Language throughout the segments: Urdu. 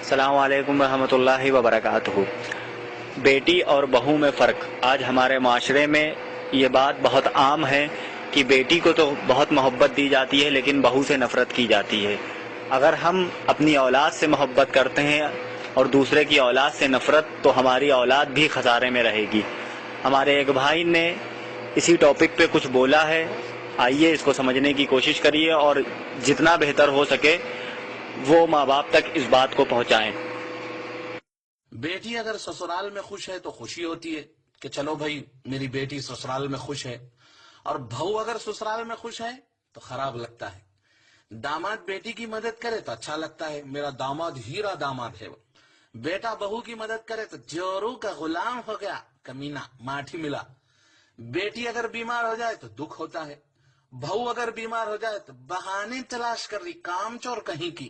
السلام علیکم ورحمۃ اللہ وبرکاتہ۔ بیٹی اور بہو میں فرق۔ آج ہمارے معاشرے میں یہ بات بہت عام ہے کہ بیٹی کو تو بہت محبت دی جاتی ہے لیکن بہو سے نفرت کی جاتی ہے۔ اگر ہم اپنی اولاد سے محبت کرتے ہیں اور دوسرے کی اولاد سے نفرت تو ہماری اولاد بھی خسارے میں رہے گی۔ ہمارے ایک بھائی نے اسی ٹاپک پہ کچھ بولا ہے، آئیے اس کو سمجھنے کی کوشش کریے اور جتنا بہتر ہو سکے وہ ماں باپ تک اس بات کو پہنچائیں۔ بیٹی اگر سسرال میں خوش ہے تو خوشی ہوتی ہے کہ چلو بھائی میری بیٹی سسرال میں خوش ہے، اور بہو اگر سسرال میں خوش ہے تو خراب لگتا ہے۔ داماد بیٹی کی مدد کرے تو اچھا لگتا ہے، میرا داماد ہیرا داماد ہے وہ۔ بیٹا بہو کی مدد کرے تو جورو کا غلام ہو گیا، کمینہ ماٹھی ملا۔ بیٹی اگر بیمار ہو جائے تو دکھ ہوتا ہے، بہو اگر بیمار ہو جائے تو بہانے تلاش کر رہی، کام چور کہیں کی۔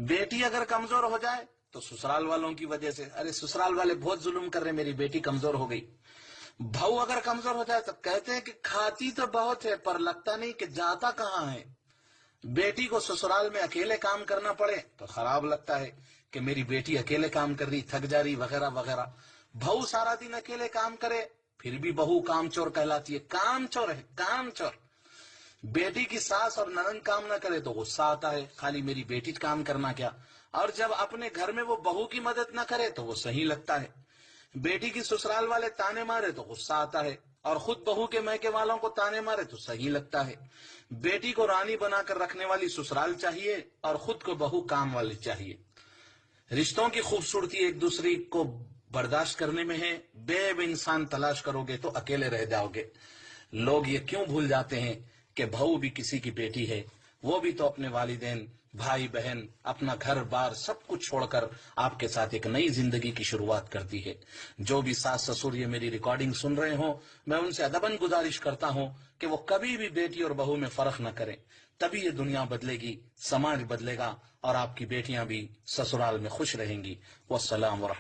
بیٹی اگر کمزور ہو جائے تو سسرال والوں کی وجہ سے، ارے سسرال والے بہت ظلم کر رہے، میری بیٹی کمزور ہو گئی۔ بہو اگر کمزور ہو جائے تو کہتے ہیں کہ کھاتی تو بہت ہے پر لگتا نہیں کہ جاتا کہاں ہے۔ بیٹی کو سسرال میں اکیلے کام کرنا پڑے تو خراب لگتا ہے کہ میری بیٹی اکیلے کام کر رہی، تھک جا رہی وغیرہ وغیرہ۔ بہو سارا دن اکیلے کام کرے پھر بھی بہو کام چور کہلاتی ہے، کام چور ہے، کام چور۔ بیٹی کی ساس اور ننند کام نہ کرے تو غصہ آتا ہے، خالی میری بیٹی کام کرنا کیا، اور جب اپنے گھر میں وہ بہو کی مدد نہ کرے تو وہ صحیح لگتا ہے۔ بیٹی کی سسرال والے تانے مارے تو غصہ آتا ہے، اور خود بہو کے میکے والوں کو تانے مارے تو صحیح لگتا ہے۔ بیٹی کو رانی بنا کر رکھنے والی سسرال چاہیے اور خود کو بہو کام والی چاہیے۔ رشتوں کی خوبصورتی ایک دوسرے کو برداشت کرنے میں ہے، بے انسان تلاش کرو گے تو اکیلے رہ جاؤ گے۔ لوگ یہ کیوں بھول جاتے ہیں کہ بہو بھی کسی کی بیٹی ہے، وہ بھی تو اپنے والدین، بھائی بہن، اپنا گھر بار سب کچھ چھوڑ کر آپ کے ساتھ ایک نئی زندگی کی شروعات کرتی ہے۔ جو بھی ساس سسر یہ میری ریکارڈنگ سن رہے ہوں، میں ان سے ادباً گزارش کرتا ہوں کہ وہ کبھی بھی بیٹی اور بہو میں فرق نہ کریں، تبھی یہ دنیا بدلے گی، سماج بدلے گا، اور آپ کی بیٹیاں بھی سسرال میں خوش رہیں گی۔ والسلام ورحمۃ اللہ۔